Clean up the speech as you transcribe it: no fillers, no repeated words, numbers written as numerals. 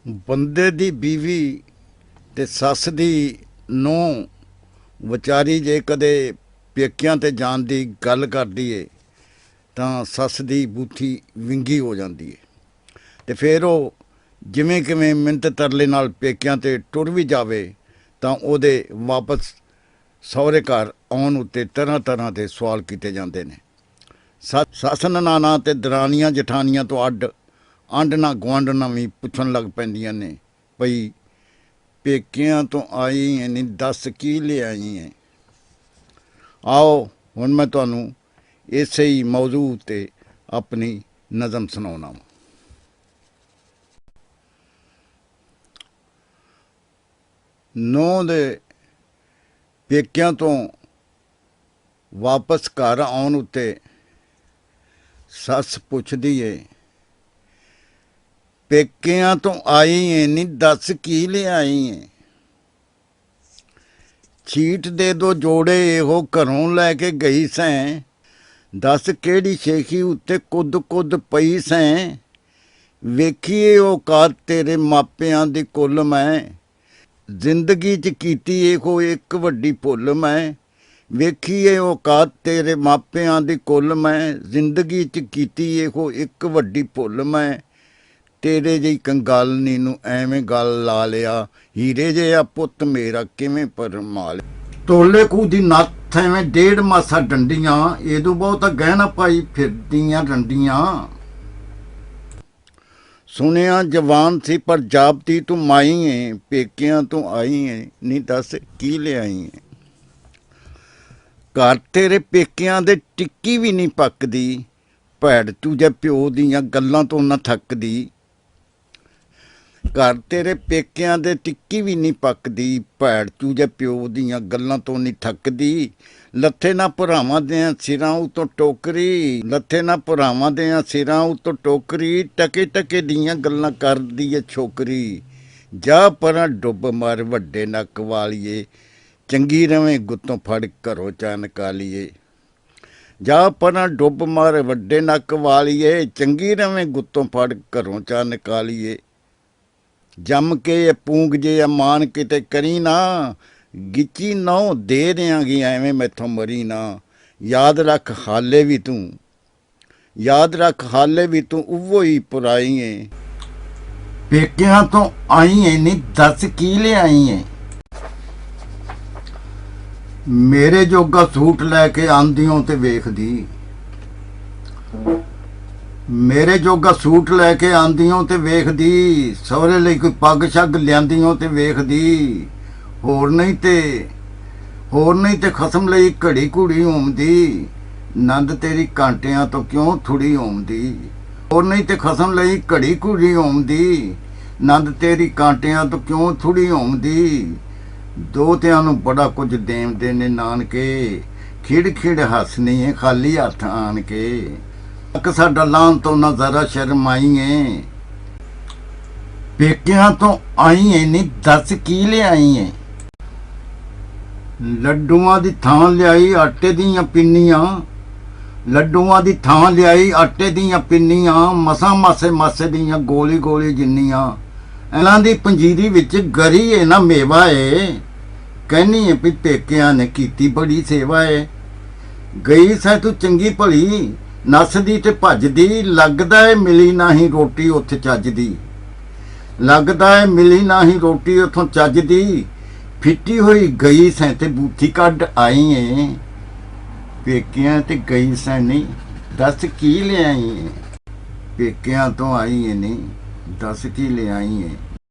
ਬੰਦੇ ਦੀ ਬੀਵੀ ਤੇ ਸੱਸ ਦੀ ਨੂੰਹ ਵਿਚਾਰੀ ਜੇ ਕਦੇ ਪੇਕਿਆਂ ਤੇ ਜਾਣ ਦੀ ਗੱਲ ਕਰਦੀ ਏ ਤਾਂ ਸੱਸ ਦੀ ਬੂਥੀ ਵਿੰਗੀ ਹੋ ਜਾਂਦੀ ਏ ਤੇ ਫਿਰ ਉਹ ਜਿਵੇਂ ਕਿਵੇਂ ਮਿੰਨਤ ਤਰਲੇ ਨਾਲ ਪੇਕਿਆਂ ਤੇ ਟੁਰ ਵੀ ਜਾਵੇ ਤਾਂ ਉਹਦੇ ਵਾਪਸ ਸਹੁਰੇ ਘਰ ਆਉਣ ਉੱਤੇ ਤਰ੍ਹਾਂ ਤਰ੍ਹਾਂ ਦੇ ਸਵਾਲ ਕੀਤੇ ਜਾਂਦੇ ਨੇ। ਸੱਸ ਨਨਾਣਾ ਤੇ ਦਰਾਣੀਆਂ ਜਠਾਣੀਆਂ ਤੋਂ ਅੱਡ ਆਂਢਣਾ ਗੁਆਂਢਣਾ ਵੀ ਪੁੱਛਣ ਲੱਗ ਪੈਂਦੀਆਂ ਨੇ ਭਈ ਪੇਕਿਆਂ ਤੋਂ ਆਈ ਹੈ ਨਹੀਂ ਦੱਸ ਕੀ ਲਿਆਈ ਹੈ। ਆਓ ਹੁਣ ਮੈਂ ਤੁਹਾਨੂੰ ਇਸੇ ਹੀ ਮੌਜੂ ਉੱਤੇ ਆਪਣੀ ਨਜ਼ਮ ਸੁਣਾਉਣਾ ਵਾ। ਨੂੰਹ ਦੇ ਪੇਕਿਆਂ ਤੋਂ ਵਾਪਸ ਘਰ ਆਉਣ ਉੱਤੇ ਸੱਸ ਪੁੱਛਦੀ ਏ ਪੇਕਿਆਂ ਤੋਂ ਆਈ ਏ ਨਹੀਂ ਦੱਸ ਕੀ ਲਿਆਈ ਏ। ਛੀਟ ਦੇ ਦੋ ਜੋੜੇ ਇਹੋ ਘਰੋਂ ਲੈ ਕੇ ਗਈ ਸੈਂ, ਦੱਸ ਕਿਹੜੀ ਸ਼ੇਖੀ ਉੱਤੇ ਕੁੱਦ ਕੁੱਦ ਪਈ ਸੈਂ। ਵੇਖੀਏ ਔਕਾਤ ਤੇਰੇ ਮਾਪਿਆਂ ਦੀ ਕੁੱਲ ਮੈਂ, ਜ਼ਿੰਦਗੀ 'ਚ ਕੀਤੀ ਇਹੋ ਇੱਕ ਵੱਡੀ ਭੁੱਲ ਮੈਂ। ਵੇਖੀਏ ਔਕਾਤ ਤੇਰੇ ਮਾਪਿਆਂ ਦੀ ਕੁੱਲ ਮੈਂ, ਜ਼ਿੰਦਗੀ 'ਚ ਕੀਤੀ ਇਹੋ ਇੱਕ ਵੱਡੀ ਭੁੱਲ ਮੈਂ। ਤੇਰੇ ਜਿਹੀ ਕੰਗਾਲਨੀ ਨੂੰ ਐਵੇਂ ਗੱਲ ਲਾ ਲਿਆ, ਹੀਰੇ ਜਿਹਾ ਪੁੱਤ ਮੇਰਾ ਕਿਵੇਂ ਪਰਮਾ ਲਿਆ। ਤੋਲੇ ਖੂਹ ਦੀ ਨੱਥ ਐਵੇਂ ਡੇਢ ਮਾਸਾ ਡੰਡੀਆਂ, ਇਹਦੋਂ ਬਹੁਤਾ ਗਹਿਣਾ ਪਾਈ ਫਿਰਦੀਆਂ ਡੰਡੀਆਂ। ਸੁਣਿਆ ਜਵਾਨ ਸੀ ਪਰ ਜਾਪਦੀ ਤੂੰ ਮਾਈ ਏ, ਪੇਕਿਆਂ ਤੋਂ ਆਈ ਏ ਨਹੀਂ ਦੱਸ ਕੀ ਲਿਆਈ ਏ। ਘਰ ਤੇਰੇ ਪੇਕਿਆਂ ਦੇ ਟਿੱਕੀ ਵੀ ਨਹੀਂ ਪੱਕਦੀ, ਭੈੜ ਤੁਝੇ ਪਿਓ ਦੀਆਂ ਗੱਲਾਂ ਤੋਂ ਨਾ ਥੱਕਦੀ। ਘਰ ਤੇਰੇ ਪੇਕਿਆਂ ਦੇ ਟਿੱਕੀ ਵੀ ਨਹੀਂ ਪੱਕਦੀ, ਭੈੜ ਤੁਝੇ ਪਿਓ ਦੀਆਂ ਗੱਲਾਂ ਤੋਂ ਨਹੀਂ ਥੱਕਦੀ। ਲੱਥੇ ਨਾ ਭਰਾਵਾਂ ਦਿਆਂ ਸਿਰਾਂ ਉਤੋਂ ਟੋਕਰੀ, ਲੱਥੇ ਨਾ ਭਰਾਵਾਂ ਦਿਆਂ ਸਿਰਾਂ ਉਤੋਂ ਟੋਕਰੀ। ਟਕੇ ਟਕੇ ਦੀਆਂ ਗੱਲਾਂ ਕਰਦੀ ਏ ਛੋਕਰੀ, ਜਾ ਪਰਾਂ ਡੁੱਬ ਮਰ ਵੱਡੇ ਨੱਕ ਵਾਲੀਏ। ਚੰਗੀ ਰਵੇਂ ਗੁੱਤੋਂ ਫੜ ਘਰੋਂ ਚਾ ਨਿਕਾਲੀਏ। ਜਾ ਪਰਾਂ ਡੁੱਬ ਮਰ ਵੱਡੇ ਨੱਕ ਵਾਲੀਏ, ਚੰਗੀ ਰਵੇਂ ਗੁੱਤੋਂ ਫੜ ਘਰੋਂ ਚਾ ਨਿਕਾਲੀਏ। ਜੰਮ ਕੇ ਇਹ ਪੂੰਗ ਜੇ ਮਾਨ ਕਿਤੇ ਕਰੀ ਨਾ, ਗਿੱਚੀ ਨਹੁੰ ਦੇ ਦਿਆਂਗੀ ਐਵੇਂ ਮੈਥੋਂ ਮਰੀ ਨਾ। ਯਾਦ ਰੱਖ ਹਾਲੇ ਵੀ ਤੂੰ, ਯਾਦ ਰੱਖ ਹਾਲੇ ਵੀ ਤੂੰ ਉਵੋ ਹੀ ਪੁਰਾਈ ਏ। ਪੇਕਿਆਂ ਤੋਂ ਆਈ ਏ ਨਹੀਂ ਦੱਸ ਕੀ ਲਿਆਈ ਏ। ਮੇਰੇ ਜੋਗਾ ਸੂਟ ਲੈ ਕੇ ਆਂਦੀਓ ਤੇ ਵੇਖਦੀ, ਮੇਰੇ ਜੋਗਾ ਸੂਟ ਲੈ ਕੇ ਆਂਦੀਓ ਤੇ ਵੇਖਦੀ। ਸਹੁਰੇ ਲਈ ਕੋਈ ਪੱਗ ਸ਼ੱਗ ਲਿਆਂਦੀਓ ਤੇ ਵੇਖਦੀ। ਹੋਰ ਨਹੀਂ ਤੇ ਖਸਮ ਲਈ ਘੜੀ ਘੂੜੀ ਹੋਮਦੀ, ਨੰਦ ਤੇਰੀ ਕਾਂਟਿਆਂ ਤੋਂ ਕਿਉਂ ਥੁੜੀ ਹੋਮਦੀ। ਹੋਰ ਨਹੀਂ ਤੇ ਖਸਮ ਲਈ ਘੜੀ ਘੂੜੀ ਹੋਮਦੀ, ਨੰਦ ਤੇਰੀ ਕਾਂਟਿਆਂ ਤੋਂ ਕਿਉਂ ਥੁੜੀ ਹੋਮਦੀ। ਦੋਤਿਆਂ ਨੂੰ ਬੜਾ ਕੁਝ ਦੇਂਦੇ ਨੇ ਨਾਨਕੇ, ਖਿੜ ਖਿੜ ਹੱਸਨੀ ਏ ਖਾਲੀ ਹੱਥ ਆਣ ਕੇ। ਤੱਕ ਸਾਡਾ ਲਾਉਣ ਤੋਂ ਨਾ ਜ਼ਰਾ ਸ਼ਰਮਾਈ ਏ। ਪੇਕਿਆਂ ਤੋਂ ਆਈ ਏ ਨਹੀਂ ਦੱਸ ਕੀ ਲਿਆਈ ਏ। ਲੱਡੂਆਂ ਦੀ ਥਾਂ ਲਿਆਈ ਆਟੇ ਦੀਆਂ ਪਿੰਨੀਆਂ, ਲੱਡੂਆਂ ਦੀ ਥਾਂ ਲਿਆਈ ਆਟੇ ਦੀਆਂ ਪਿੰਨੀਆਂ। ਮਸਾਂ ਮਾਸੇ ਮਾਸੇ ਦੀਆਂ ਗੋਲੀ ਗੋਲੀ ਜਿੰਨੀਆਂ। ਇਹਨਾਂ ਦੀ ਪੰਜੀਰੀ ਵਿੱਚ ਗਰੀ ਏ ਨਾ ਮੇਵਾ ਏ, ਕਹਿੰਨੀ ਏ ਵੀ ਪੇਕਿਆਂ ਨੇ ਕੀਤੀ ਬੜੀ ਸੇਵਾ ਏ। ਗਈ ਸੈਂ ਤੂੰ ਚੰਗੀ ਭਲੀ ਨੱਸਦੀ ਤੇ ਭੱਜਦੀ, ਲੱਗਦਾ ਏ ਮਿਲੀ ਨਹੀਂ ਰੋਟੀ ਉੱਥੇ ਚੱਜਦੀ। ਲੱਗਦਾ ਏ ਮਿਲੀ ਨਹੀਂ ਰੋਟੀ ਉੱਥੋਂ ਚੱਜਦੀ। ਫਿੱਟੀ ਹੋਈ ਗਈ ਸੈਂ ਤੇ ਬੂਥੀ ਕੱਢ ਆਈ ਏ। ਪੇਕਿਆਂ ਤੇ ਗਈ ਸੈਂ ਨਹੀਂ ਦੱਸ ਕੀ ਲਿਆਈ ਏ। ਪੇਕਿਆਂ ਤੋਂ ਆਈ ਏ ਨਹੀਂ ਦੱਸ ਕੀ ਲਿਆਈ ਏ।